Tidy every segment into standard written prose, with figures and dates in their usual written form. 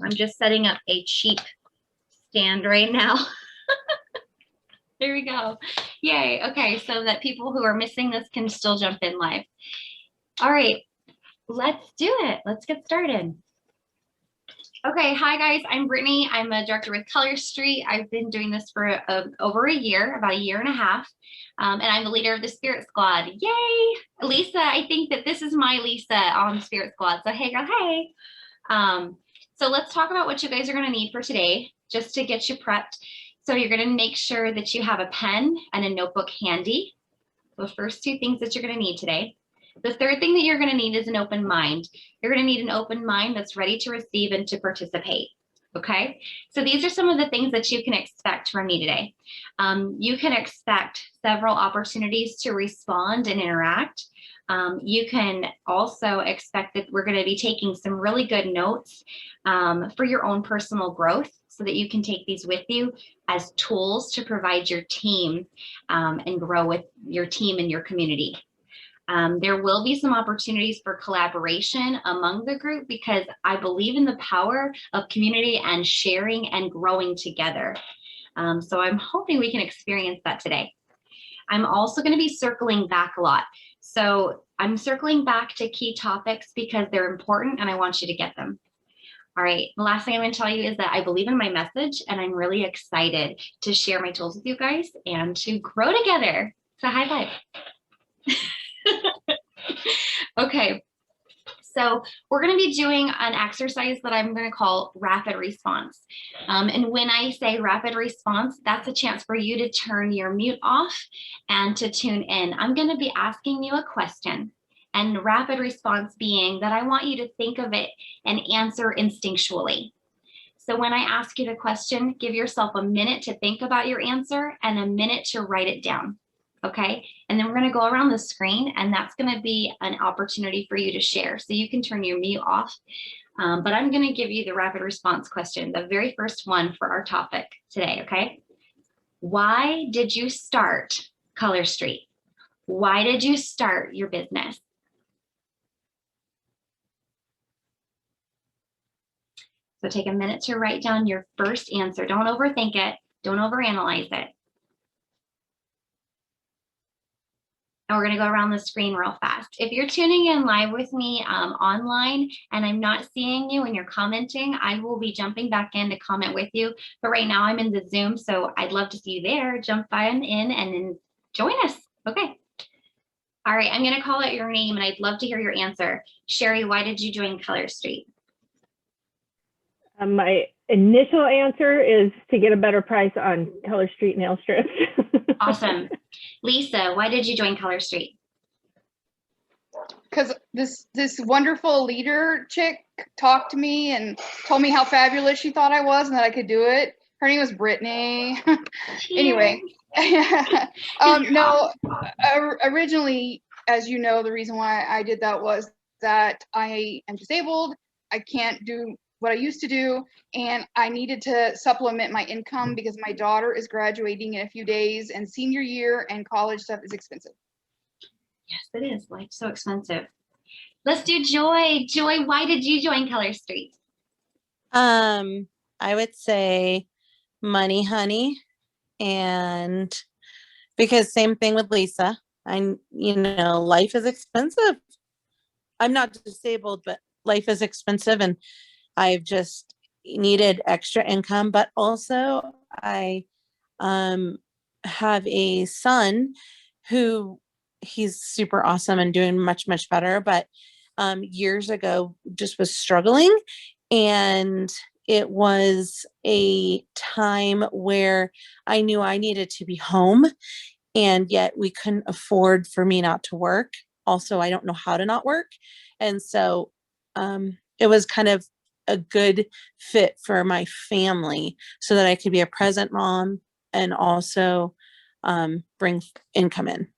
I'm just setting up a cheap stand right now. There we go. Yay. Okay, so that people who are missing this can still jump in live. All right, let's do it. Let's get started. Okay, hi guys, I'm Brittany. I'm a director with Colorstreet. I've been doing this for over a year, about a year and a half. And I'm the leader of the Spirit Squad. Yay! Lisa, I think that this is my Lisa on Spirit Squad. So hey girl, hey. So let's talk about what you guys are gonna need for today, just to get you prepped. So you're gonna make sure that you have a pen and a notebook handy. The first two things that you're gonna need today. The third thing that you're going to need is an open mind. You're going to need an open mind that's ready to receive and to participate. Okay, so these are some of the things that you can expect from me today. You can expect several opportunities to respond and interact. You can also expect that we're going to be taking some really good notes for your own personal growth, so that you can take these with you as tools to provide your team and grow with your team and your community. There will be some opportunities for collaboration among the group, because I believe in the power of community and sharing and growing together. So I'm hoping we can experience that today. I'm also going to be circling back a lot. So I'm circling back to key topics because they're important and I want you to get them. All right, the last thing I'm going to tell you is that I believe in my message and I'm really excited to share my tools with you guys and to grow together. So high five. Okay, so we're going to be doing an exercise that I'm going to call rapid response. And when I say rapid response, that's a chance for you to turn your mute off and to tune in. I'm going to be asking you a question, and rapid response being that I want you to think of it and answer instinctually. So when I ask you the question, give yourself a minute to think about your answer and a minute to write it down. Okay, and then we're going to go around the screen, and that's going to be an opportunity for you to share. So you can turn your mute off, but I'm going to give you the rapid response question, the very first one for our topic today. Okay, why did you start Colorstreet? Why did you start your business? So take a minute to write down your first answer. Don't overthink it. Don't overanalyze it. And we're going to go around the screen real fast. If you're tuning in live with me online and I'm not seeing you and you're commenting, I will be jumping back in to comment with you. But right now I'm in the Zoom, so I'd love to see you there. Jump in and then join us. Okay. All right, I'm going to call out your name and I'd love to hear your answer. Sherry, why did you join Colorstreet? My initial answer is to get a better price on Colorstreet nail strips. Awesome. Lisa, why did you join Colorstreet? Because this wonderful leader chick talked to me and told me how fabulous she thought I was and that I could do it. Her name was Brittany. Anyway, no, originally, as you know, the reason why I did that was that I am disabled. I can't do what I used to do, and I needed to supplement my income because my daughter is graduating in a few days, and senior year and college stuff is expensive. Yes, it is. Life's so expensive. Let's do Joy. Joy, why did you join Colorstreet? I would say money, honey, and because same thing with Lisa. Life is expensive. I'm not disabled, but life is expensive, and I've just needed extra income, but also I have a son who he's super awesome and doing much, much better, but years ago just was struggling. And it was a time where I knew I needed to be home, and yet we couldn't afford for me not to work. Also, I don't know how to not work. And so it was kind of a good fit for my family so that I could be a present mom and also bring income in.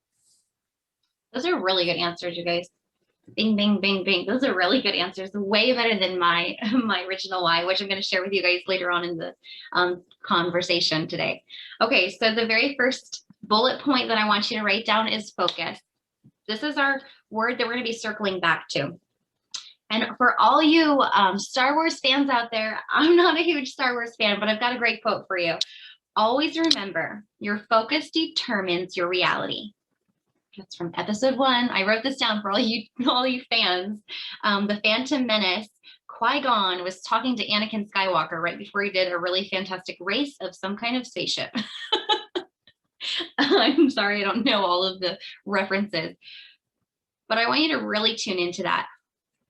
Those are really good answers, you guys. Bing, bing, bing, bing. Those are really good answers. Way better than my original why, which I'm going to share with you guys later on in the conversation today. Okay, so the very first bullet point that I want you to write down is focus. This is our word that we're going to be circling back to. And for all you Star Wars fans out there, I'm not a huge Star Wars fan, but I've got a great quote for you. Always remember, your focus determines your reality. That's from episode 1. I wrote this down for all you fans. The Phantom Menace, Qui-Gon was talking to Anakin Skywalker right before he did a really fantastic race of some kind of spaceship. I'm sorry, I don't know all of the references, but I want you to really tune into that.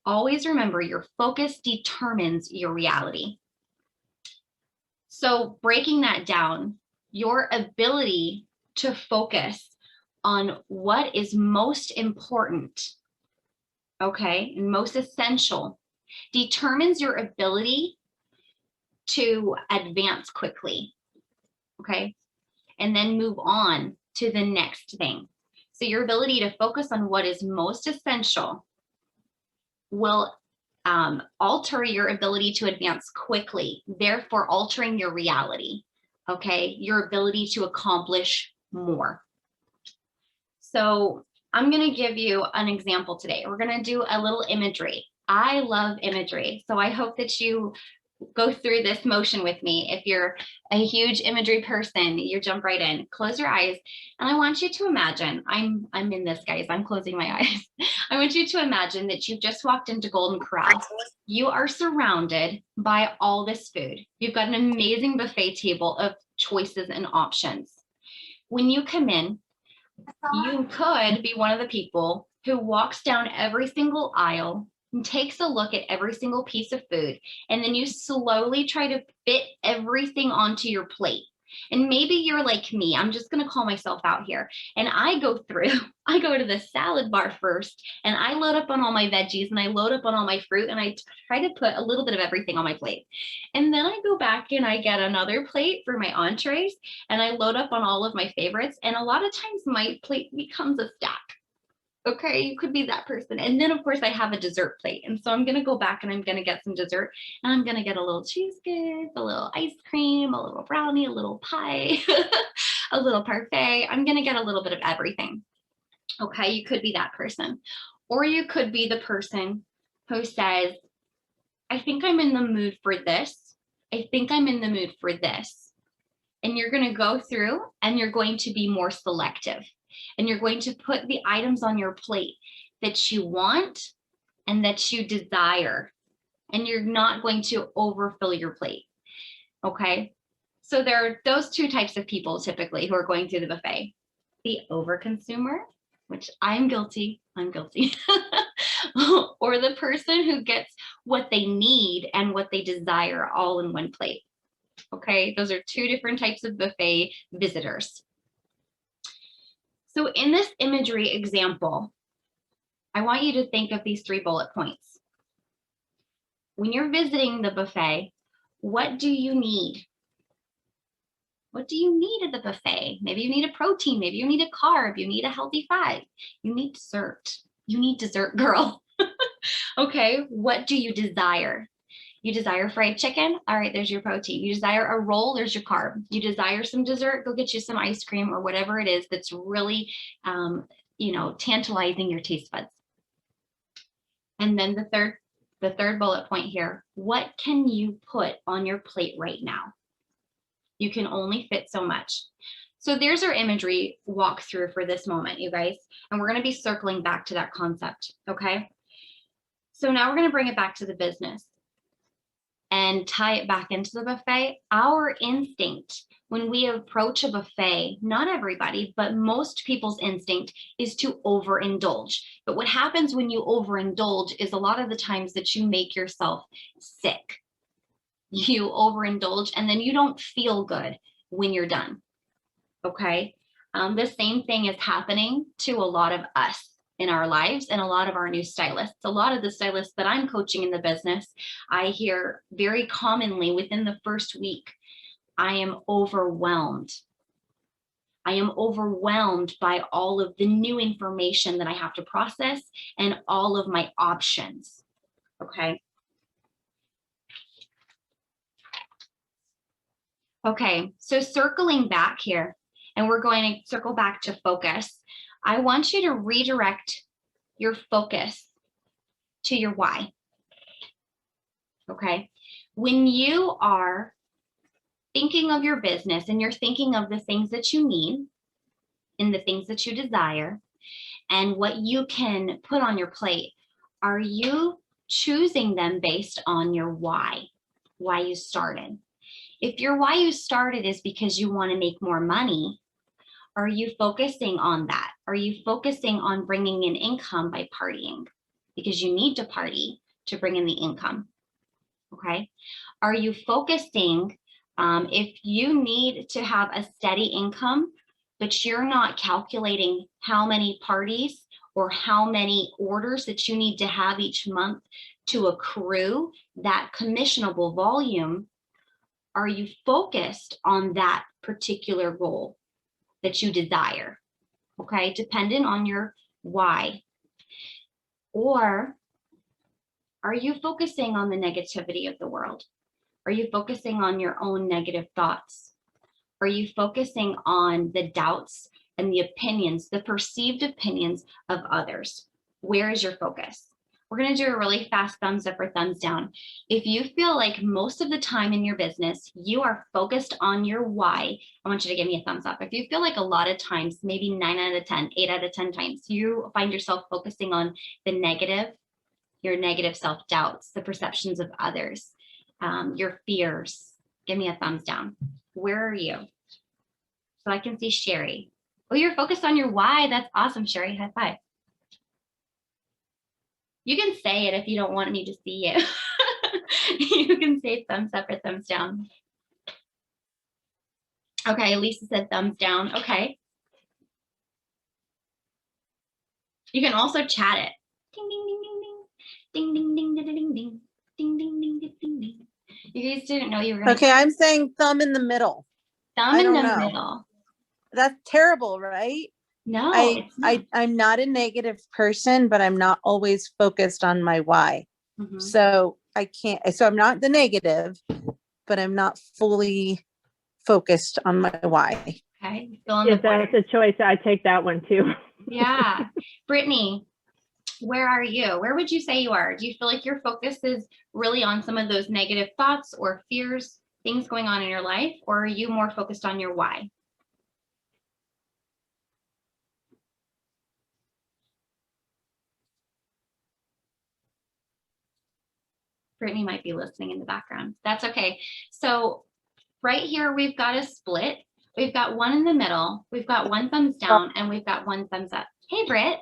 Always remember, your focus determines your reality. So breaking that down, your ability to focus on what is most important, okay, and most essential, determines your ability to advance quickly, okay, and then move on to the next thing. So your ability to focus on what is most essential will alter your ability to advance quickly, therefore altering your reality, okay, your ability to accomplish more. So I'm going to give you an example today. We're going to do a little imagery. I love imagery, so I hope that you go through this motion with me. If you're a huge imagery person, you jump right in. Close your eyes, and I want you to imagine, I'm in this, guys, I'm closing my eyes. I want you to imagine that you've just walked into Golden Corral. You are surrounded by all this food. You've got an amazing buffet table of choices and options. When you come in, you could be one of the people who walks down every single aisle and takes a look at every single piece of food, and then you slowly try to fit everything onto your plate. And maybe you're like me, I'm just going to call myself out here. And I go to the salad bar first, and I load up on all my veggies, and I load up on all my fruit, and I try to put a little bit of everything on my plate. And then I go back and I get another plate for my entrees, and I load up on all of my favorites. And a lot of times my plate becomes a stack. Okay, you could be that person. And then of course I have a dessert plate. And so I'm going to go back and I'm going to get some dessert, and I'm going to get a little cheesecake, a little ice cream, a little brownie, a little pie, a little parfait. I'm going to get a little bit of everything. Okay, you could be that person. Or you could be the person who says, I think I'm in the mood for this. I think I'm in the mood for this. And you're going to go through and you're going to be more selective. And you're going to put the items on your plate that you want and that you desire. And you're not going to overfill your plate. Okay. So there are those two types of people typically who are going through the buffet. The overconsumer, which I'm guilty, or the person who gets what they need and what they desire all in one plate. Okay. Those are two different types of buffet visitors. So in this imagery example, I want you to think of these 3 bullet points. When you're visiting the buffet, what do you need? What do you need at the buffet? Maybe you need a protein, maybe you need a carb, you need a healthy fat, you need dessert. You need dessert, girl. Okay, what do you desire? You desire fried chicken? All right, there's your protein. You desire a roll? There's your carb. You desire some dessert? Go get you some ice cream or whatever it is that's really, tantalizing your taste buds. And then the third bullet point here, what can you put on your plate right now? You can only fit so much. So there's our imagery walkthrough for this moment, you guys. And we're going to be circling back to that concept, okay? So now we're going to bring it back to the business and tie it back into the buffet. Our instinct when we approach a buffet, not everybody, but most people's instinct is to overindulge. But what happens when you overindulge is a lot of the times that you make yourself sick. You overindulge and then you don't feel good when you're done. Okay. The same thing is happening to a lot of us in our lives and a lot of our new stylists. A lot of the stylists that I'm coaching in the business, I hear very commonly within the first week, I am overwhelmed. I am overwhelmed by all of the new information that I have to process and all of my options. Okay. Okay, so circling back here, and we're going to circle back to focus. I want you to redirect your focus to your why. Okay. When you are thinking of your business and you're thinking of the things that you need and the things that you desire and what you can put on your plate, are you choosing them based on your why you started? If your why you started is because you want to make more money, are you focusing on that? Are you focusing on bringing in income by partying? Because you need to party to bring in the income. Okay. Are you focusing, if you need to have a steady income, but you're not calculating how many parties or how many orders that you need to have each month to accrue that commissionable volume, are you focused on that particular goal that you desire? Okay, dependent on your why. Or are you focusing on the negativity of the world? Are you focusing on your own negative thoughts? Are you focusing on the doubts and the opinions, the perceived opinions of others? Where is your focus? We're going to do a really fast thumbs up or thumbs down. If you feel like most of the time in your business, you are focused on your why, I want you to give me a thumbs up. If you feel like a lot of times, maybe 9 out of 10, 8 out of 10 times, you find yourself focusing on the negative, your negative self-doubts, the perceptions of others, your fears, give me a thumbs down. Where are you? So I can see Sherry. Oh, you're focused on your why. That's awesome, Sherry. High five. You can say it if you don't want me to see you. You can say thumbs up or thumbs down. Okay, Lisa said thumbs down. Okay. You can also chat it. Ding, ding, ding, ding, ding. Ding, ding, ding, ding, ding, ding. Ding, ding, ding, ding, ding, ding. You guys didn't know you were going to. Okay, I'm saying thumb in the middle. Thumb I in don't the know. middle. That's terrible, right? No, it's not. I'm not a negative person, but I'm not always focused on my why. Mhm. So I can't, so I'm not the negative, but I'm not fully focused on my why. Okay, fill in the If that's a choice, I take that one too. Yeah. Brittany, where are you? Where would you say you are? Do you feel like your focus is really on some of those negative thoughts or fears, things going on in your life, or are you more focused on your why? Brittany might be listening in the background. That's okay. So right here, we've got a split. We've got one in the middle. We've got one thumbs down and we've got one thumbs up. Hey, Britt.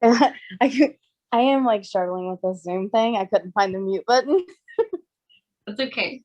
I am like struggling with this Zoom thing. I couldn't find the mute button. That's okay.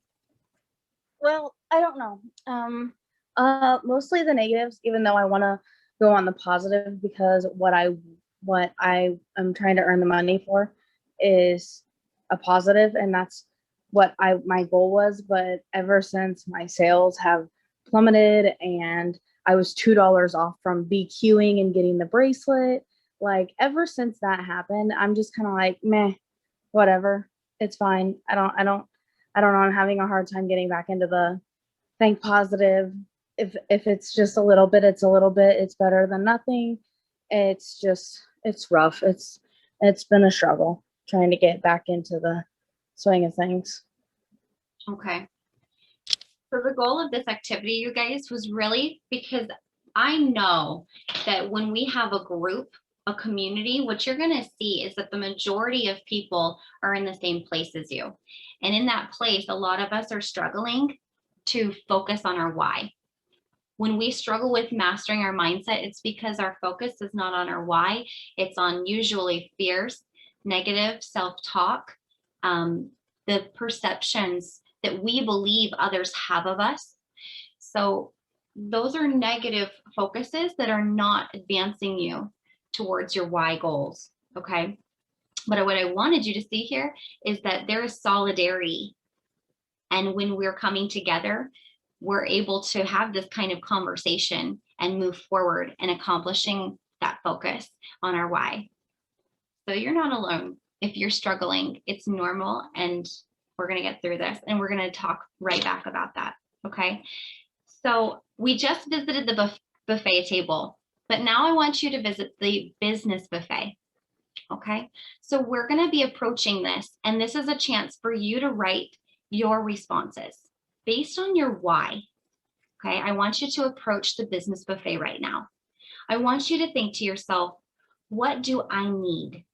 Well, I don't know. Mostly the negatives, even though I want to go on the positive, because what I am trying to earn the money for is a positive, and that's what my goal was. But ever since my sales have plummeted and I was $2 off from BQing and getting the bracelet, like ever since that happened, I'm just kind of like, meh, whatever. It's fine. I don't know. I'm having a hard time getting back into the think positive. If it's just a little bit, it's a little bit. It's better than nothing. It's rough. It's been a struggle trying to get back into the swing of things. Okay. So the goal of this activity, you guys, was really because I know that when we have a group, a community, what you're going to see is that the majority of people are in the same place as you. And in that place, a lot of us are struggling to focus on our why. When we struggle with mastering our mindset, it's because our focus is not on our why. It's on usually fears, negative self-talk, the perceptions that we believe others have of us. So those are negative focuses that are not advancing you towards your why goals, okay? But what I wanted you to see here is that there is solidarity. And when we're coming together, we're able to have this kind of conversation and move forward and accomplishing that focus on our why. So you're not alone. If you're struggling, it's normal, and we're going to get through this, and we're going to talk right back about that. Okay. So we just visited the buffet table, but now I want you to visit the business buffet. Okay, so we're going to be approaching this, and this is a chance for you to write your responses based on your why. Okay, I want you to approach the business buffet right now. I want you to think to yourself, what do I need?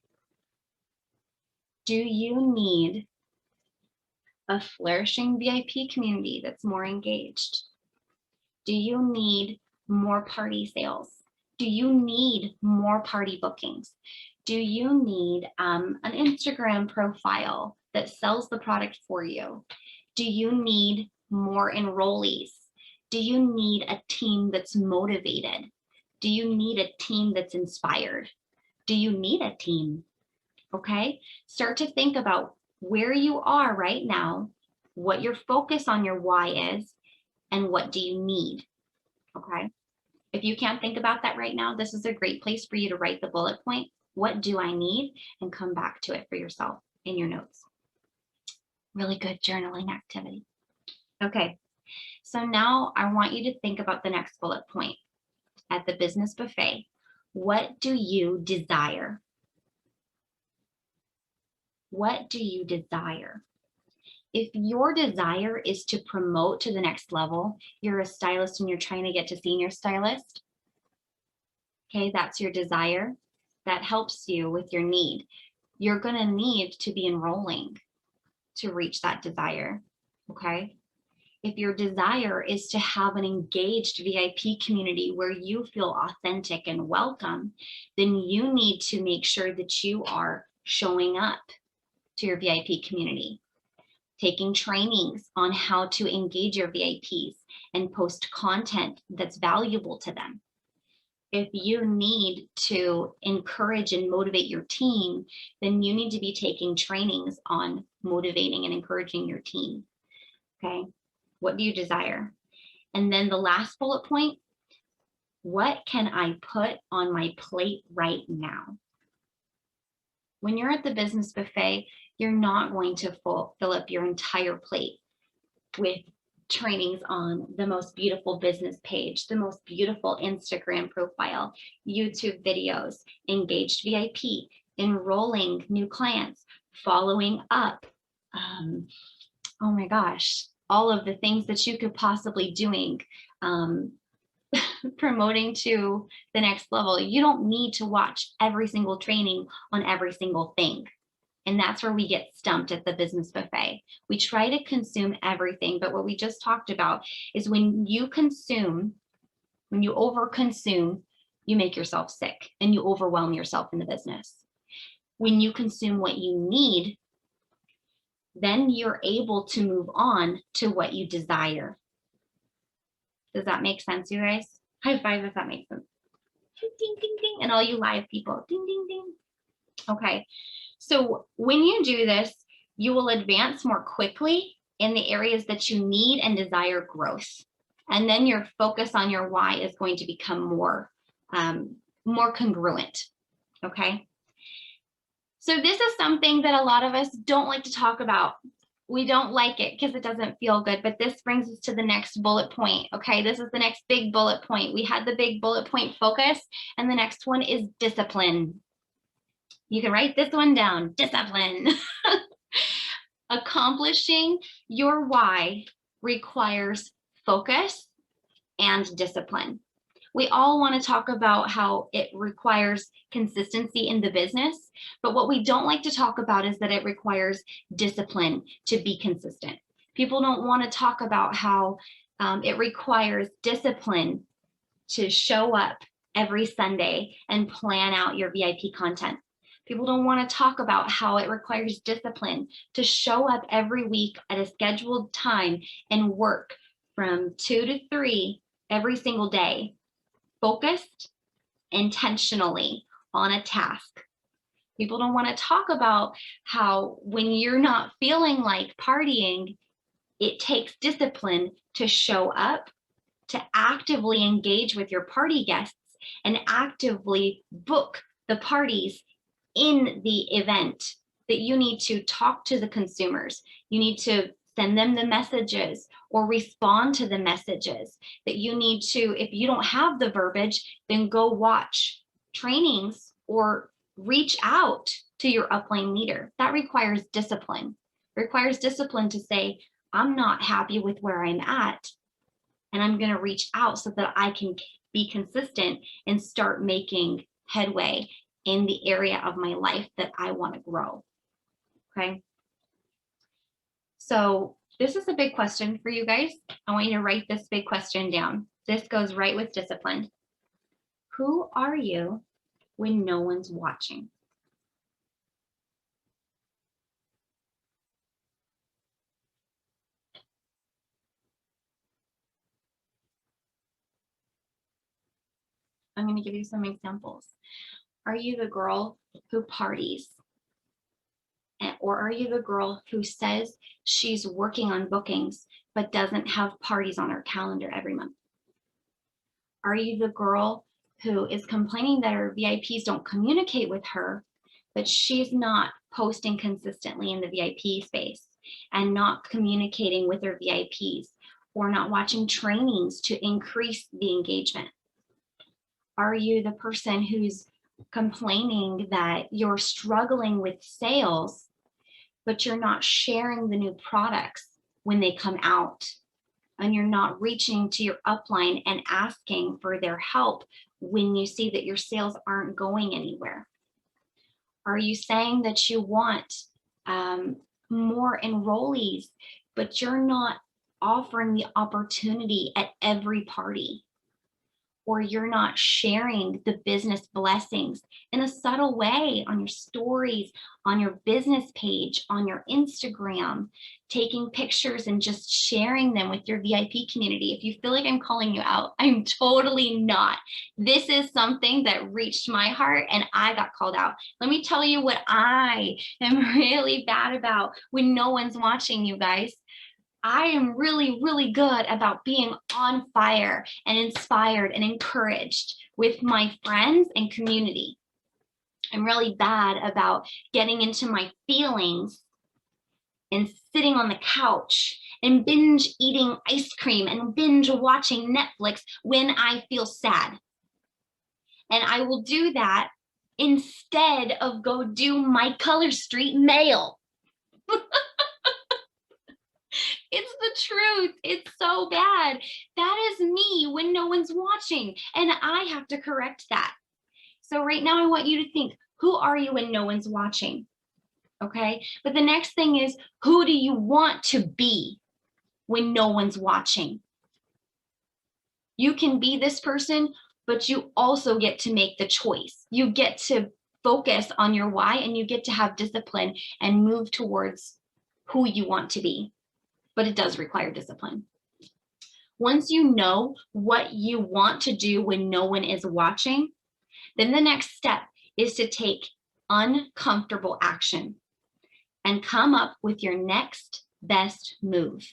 Do you need a flourishing VIP community that's more engaged? Do you need more party sales? Do you need more party bookings? Do you need an Instagram profile that sells the product for you? Do you need more enrollees? Do you need a team that's motivated? Do you need a team that's inspired? Do you need a team? Okay, start to think about where you are right now, what your focus on your why is, and what do you need? Okay, if you can't think about that right now, this is a great place for you to write the bullet point. What do I need? And come back to it for yourself in your notes. Really good journaling activity. Okay, so now I want you to think about the next bullet point. At the business buffet, what do you desire? What do you desire? If your desire is to promote to the next level, you're a stylist and you're trying to get to senior stylist, okay, that's your desire. That helps you with your need. You're going to need to be enrolling to reach that desire, okay? If your desire is to have an engaged VIP community where you feel authentic and welcome, then you need to make sure that you are showing up to your VIP community, taking trainings on how to engage your VIPs and post content that's valuable to them. If you need to encourage and motivate your team, then you need to be taking trainings on motivating and encouraging your team. Okay, what do you desire? And then the last bullet point, what can I put on my plate right now? When you're at the business buffet, you're not going to fill up your entire plate with trainings on the most beautiful business page, the most beautiful Instagram profile, YouTube videos, engaged VIP, enrolling new clients, following up. Oh my gosh, all of the things that you could possibly doing, promoting to the next level. You don't need to watch every single training on every single thing. And that's where we get stumped at the business buffet. We try to consume everything, but what we just talked about is when you consume, when you overconsume, you make yourself sick and you overwhelm yourself in the business. When you consume what you need, then you're able to move on to what you desire. Does that make sense, you guys? High five if that makes sense. Ding, ding, ding. And all you live people, ding, ding, ding. Okay. So when you do this, you will advance more quickly in the areas that you need and desire growth. And then your focus on your why is going to become more congruent, okay? So this is something that a lot of us don't like to talk about. We don't like it because it doesn't feel good, but this brings us to the next bullet point, okay? This is the next big bullet point. We had the big bullet point focus, and the next one is discipline. You can write this one down, discipline. Accomplishing your why requires focus and discipline. We all want to talk about how it requires consistency in the business, but what we don't like to talk about is that it requires discipline to be consistent. People don't want to talk about how it requires discipline to show up every Sunday and plan out your VIP content. People don't want to talk about how it requires discipline to show up every week at a scheduled time and work from 2 to 3 every single day, focused intentionally on a task. People don't want to talk about how when you're not feeling like partying, it takes discipline to show up, to actively engage with your party guests and actively book the parties in the event, that you need to talk to the consumers. You need to send them the messages or respond to the messages, that you need to, if you don't have the verbiage, then go watch trainings or reach out to your upline leader. That requires discipline. It requires discipline to say, I'm not happy with where I'm at, and I'm going to reach out so that I can be consistent and start making headway in the area of my life that I want to grow. Okay. So this is a big question for you guys. I want you to write this big question down. This goes right with discipline. Who are you when no one's watching? I'm going to give you some examples. Are you the girl who parties? Or are you the girl who says she's working on bookings but doesn't have parties on her calendar every month? Are you the girl who is complaining that her VIPs don't communicate with her, but she's not posting consistently in the VIP space and not communicating with her VIPs, or not watching trainings to increase the engagement? Are you the person who's complaining that you're struggling with sales, but you're not sharing the new products when they come out, and you're not reaching to your upline and asking for their help when you see that your sales aren't going anywhere? Are you saying that you want more enrollees, but you're not offering the opportunity at every party? Or you're not sharing the business blessings in a subtle way on your stories, on your business page, on your Instagram, taking pictures and just sharing them with your VIP community? If you feel like I'm calling you out, I'm totally not. This is something that reached my heart and I got called out. Let me tell you what I am really bad about when no one's watching, you guys. I am really, really good about being on fire and inspired and encouraged with my friends and community. I'm really bad about getting into my feelings and sitting on the couch and binge eating ice cream and binge watching Netflix when I feel sad. And I will do that instead of go do my Colorstreet mail. It's the truth. It's so bad. That is me when no one's watching, and I have to correct that. So right now I want you to think, who are you when no one's watching? Okay. But the next thing is, who do you want to be when no one's watching? You can be this person, but you also get to make the choice. You get to focus on your why, and you get to have discipline and move towards who you want to be. But it does require discipline. Once you know what you want to do when no one is watching, then the next step is to take uncomfortable action and come up with your next best move.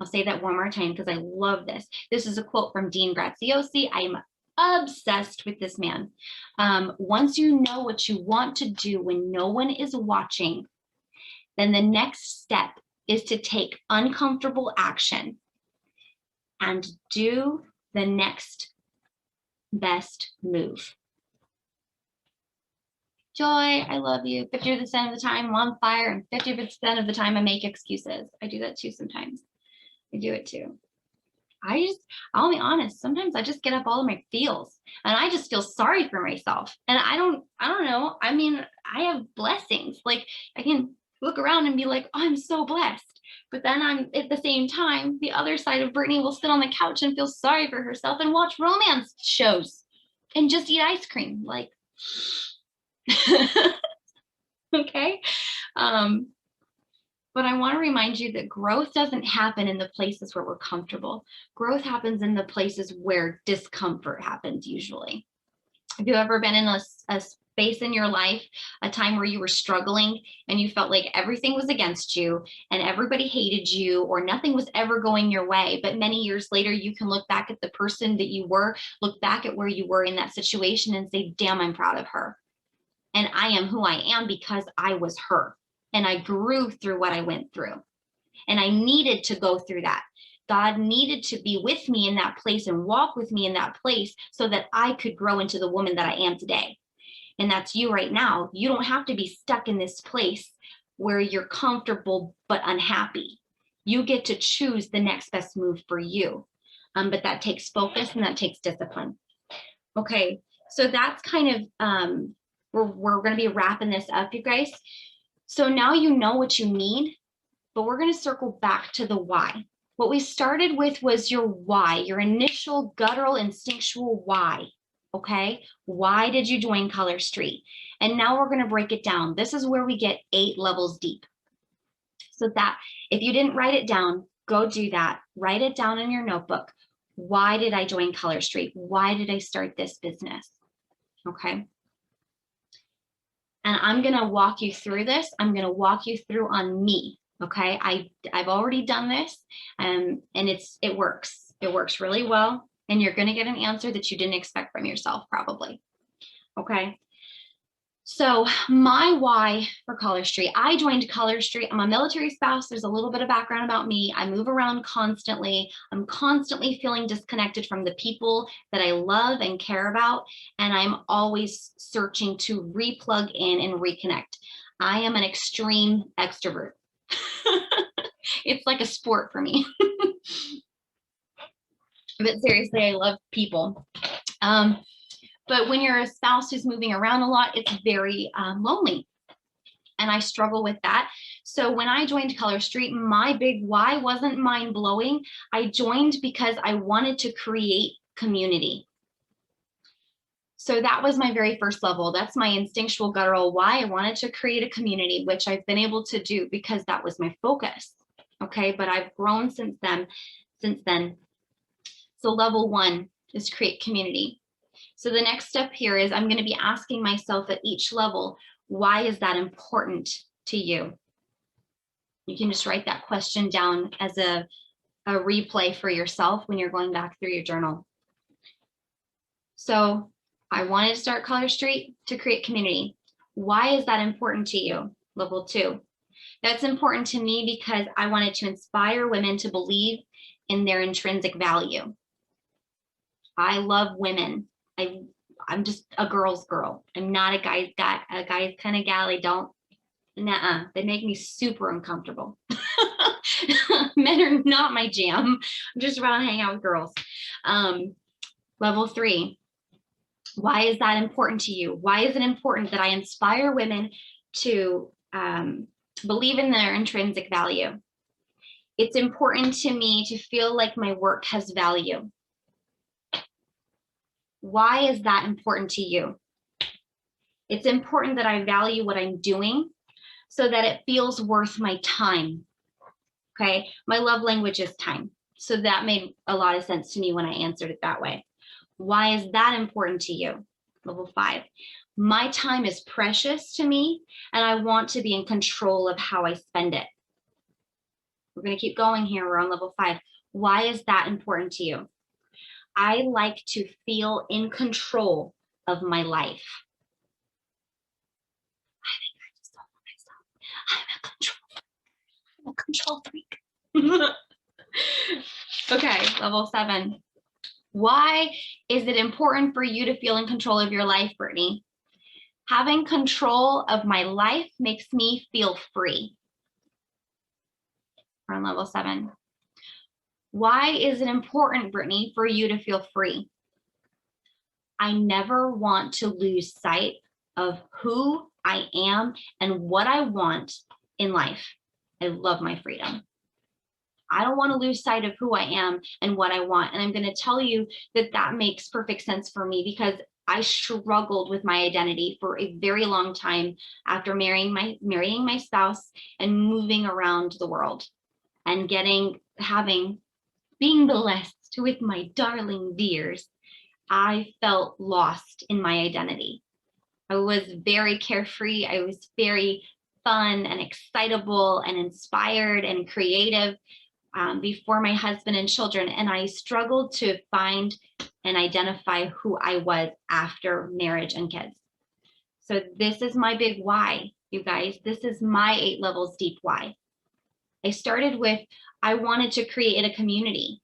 I'll say that one more time because I love this. This is a quote from Dean Graziosi. I am obsessed with this man. Once you know what you want to do when no one is watching, then the next step is to take uncomfortable action and do the next best move. Joy, I love you. 50% of the time I'm on fire, and 50% of the time I make excuses. I do that too sometimes. I do it too. I'll be honest, sometimes I just get up all in my feels and I just feel sorry for myself. And I don't know. I mean, I have blessings. Like, I can look around and be like, oh, I'm so blessed. But then I'm at the same time, the other side of Brittany will sit on the couch and feel sorry for herself and watch romance shows and just eat ice cream. Like, okay. But I want to remind you that growth doesn't happen in the places where we're comfortable. Growth happens in the places where discomfort happens usually. Have you ever been in a space in your life, a time where you were struggling and you felt like everything was against you and everybody hated you or nothing was ever going your way, but many years later you can look back at the person that you were, look back at where you were in that situation and say, damn, I'm proud of her. And I am who I am because I was her and I grew through what I went through. And I needed to go through that. God needed to be with me in that place and walk with me in that place so that I could grow into the woman that I am today. And that's you right now. You don't have to be stuck in this place where you're comfortable but unhappy. You get to choose the next best move for you. But that takes focus and that takes discipline. Okay, so that's kind of, we're going to be wrapping this up, you guys. So now you know what you need, but we're going to circle back to the why. What we started with was your why, your initial guttural instinctual why. Okay, why did you join Colorstreet? And now we're going to break it down. This is where we get 8 levels deep. So that if you didn't write it down, go do that. Write it down in your notebook. Why did I join Colorstreet? Why did I start this business? Okay. And I'm going to walk you through this. I'm going to walk you through on me. Okay. I've already done this, and it works. It works really well. And you're going to get an answer that you didn't expect from yourself, probably. Okay. So my why for Colorstreet, I joined Colorstreet. I'm a military spouse. There's a little bit of background about me. I move around constantly. I'm constantly feeling disconnected from the people that I love and care about. And I'm always searching to replug in and reconnect. I am an extreme extrovert. It's like a sport for me. But seriously, I love people. But when you're a spouse who's moving around a lot, it's very lonely. And I struggle with that. So when I joined Colorstreet, my big why wasn't mind blowing. I joined because I wanted to create community. So that was my very first level. That's my instinctual guttural why. I wanted to create a community, which I've been able to do because that was my focus. Okay, but I've grown since then. So level 1 is create community. So the next step here is I'm going to be asking myself at each level, why is that important to you? You can just write that question down as a replay for yourself when you're going back through your journal. So I wanted to start Colorstreet to create community. Why is that important to you? Level 2. That's important to me because I wanted to inspire women to believe in their intrinsic value. I love women. I'm just a girl's girl. I'm not a guy's kind of gal. They make me super uncomfortable. Men are not my jam. I'm just around hanging out with girls. Level 3. Why is that important to you? Why is it important that I inspire women to believe in their intrinsic value? It's important to me to feel like my work has value. Why is that important to you? It's important that I value what I'm doing so that it feels worth my time. Okay, my love language is time. So that made a lot of sense to me when I answered it that way. Why is that important to you? Level 5. My time is precious to me and I want to be in control of how I spend it. We're going to keep going here. We're on level 5. Why is that important to you? I like to feel in control of my life. I think I just told myself, I'm a control freak. Okay, level 7. Why is it important for you to feel in control of your life, Brittany? Having control of my life makes me feel free. We're on level 7. Why is it important, Brittany, for you to feel free? I never want to lose sight of who I am and what I want in life. I love my freedom. I don't want to lose sight of who I am and what I want. And I'm going to tell you that that makes perfect sense for me because I struggled with my identity for a very long time after marrying my spouse and moving around the world and being blessed with my darling dears. I felt lost in my identity. I was very carefree. I was very fun and excitable and inspired and creative before my husband and children. And I struggled to find and identify who I was after marriage and kids. So this is my big why, you guys. This is my 8 levels deep why. I started with, I wanted to create a community,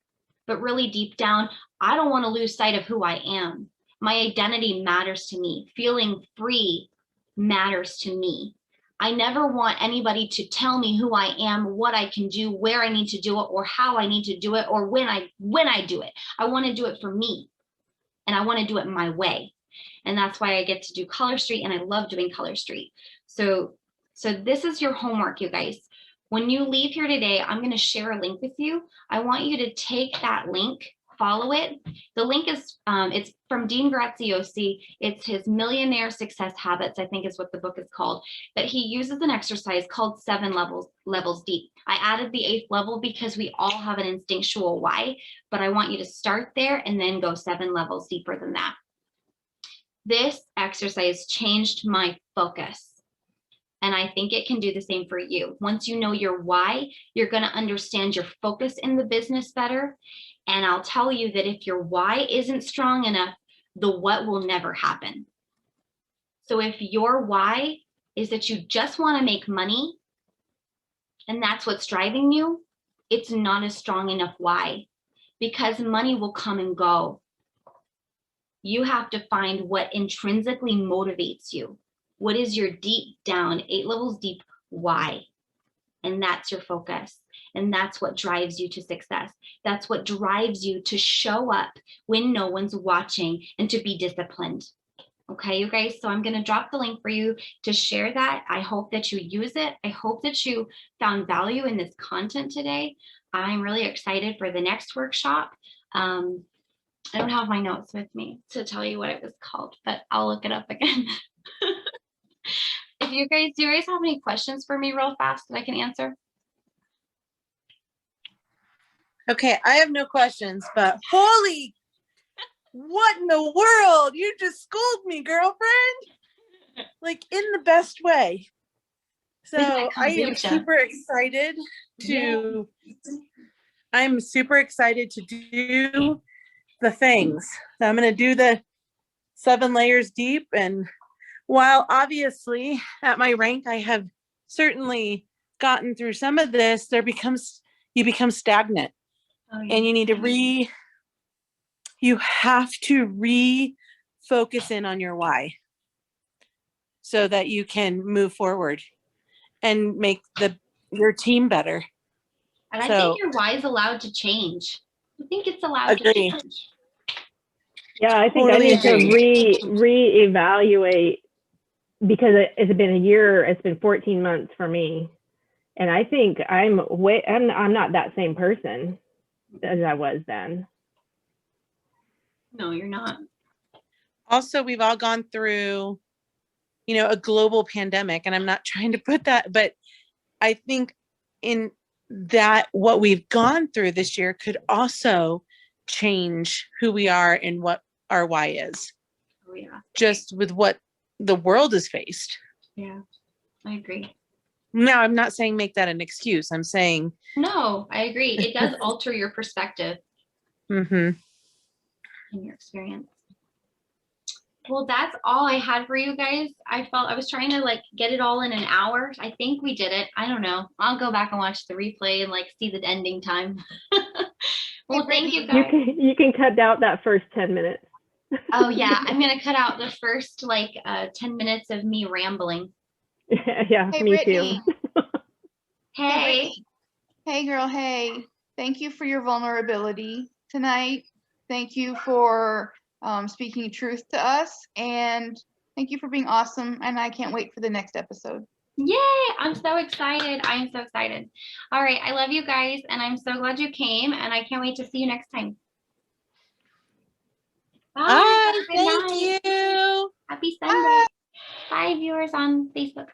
but really deep down, I don't want to lose sight of who I am. My identity matters to me. Feeling free matters to me. I never want anybody to tell me who I am, what I can do, where I need to do it, or how I need to do it, or when I do it. I want to do it for me, and I want to do it my way. And that's why I get to do Colorstreet, and I love doing Colorstreet. So this is your homework, you guys. When you leave here today, I'm going to share a link with you. I want you to take that link, follow it. The link is, it's from Dean Graziosi. It's his Millionaire Success Habits, I think is what the book is called. But he uses an exercise called 7 levels deep. I added the 8th level because we all have an instinctual why, but I want you to start there and then go 7 levels deeper than that. This exercise changed my focus. And I think it can do the same for you. Once you know your why, you're going to understand your focus in the business better. And I'll tell you that if your why isn't strong enough, the what will never happen. So if your why is that you just want to make money, and that's what's driving you, it's not a strong enough why, because money will come and go. You have to find what intrinsically motivates you. What is your deep down, 8 levels deep why? And that's your focus. And that's what drives you to success. That's what drives you to show up when no one's watching and to be disciplined. Okay, you guys, so I'm going to drop the link for you to share that. I hope that you use it. I hope that you found value in this content today. I'm really excited for the next workshop. I don't have my notes with me to tell you what it was called, but I'll look it up again. Do you guys have any questions for me real fast that I can answer? Okay, I have no questions, but holy, what in the world? You just schooled me, girlfriend. Like in the best way. So I am super excited to, I'm super excited to do the things. So I'm going to do the 7 layers deep. And while obviously at my rank, I have certainly gotten through some of this, you become stagnant. Oh, yeah. And you need to you have to refocus in on your why so that you can move forward and make your team better. And I think your why is allowed to change. I think it's allowed to change. Yeah, I think totally I need to reevaluate because it's been a year, it's been 14 months for me. And I think I'm not that same person as I was then. No, you're not. Also, we've all gone through, a global pandemic, and I'm not trying to put that, but I think in that what we've gone through this year could also change who we are and what our why is. Oh, yeah. Just with what the world has faced. Yeah, I agree. Now, I'm not saying make that an excuse. I'm saying. No, I agree. It does alter your perspective. Mm-hmm. In your experience. Well, that's all I had for you guys. I was trying to get it all in an hour. I think we did it. I don't know. I'll go back and watch the replay and see the ending time. Well, thank you guys. You can cut out that first 10 minutes. Oh yeah, I'm gonna cut out the first 10 minutes of me rambling. Yeah, hey, me Brittany. too. Hey. Hey girl, hey. Thank you for your vulnerability tonight. Thank you for speaking truth to us, and thank you for being awesome, and I can't wait for the next episode. Yay, I'm so excited. I am so excited. All right, I love you guys, and I'm so glad you came, and I can't wait to see you next time. Bye. Thank you. Happy Sunday. Bye, viewers on Facebook.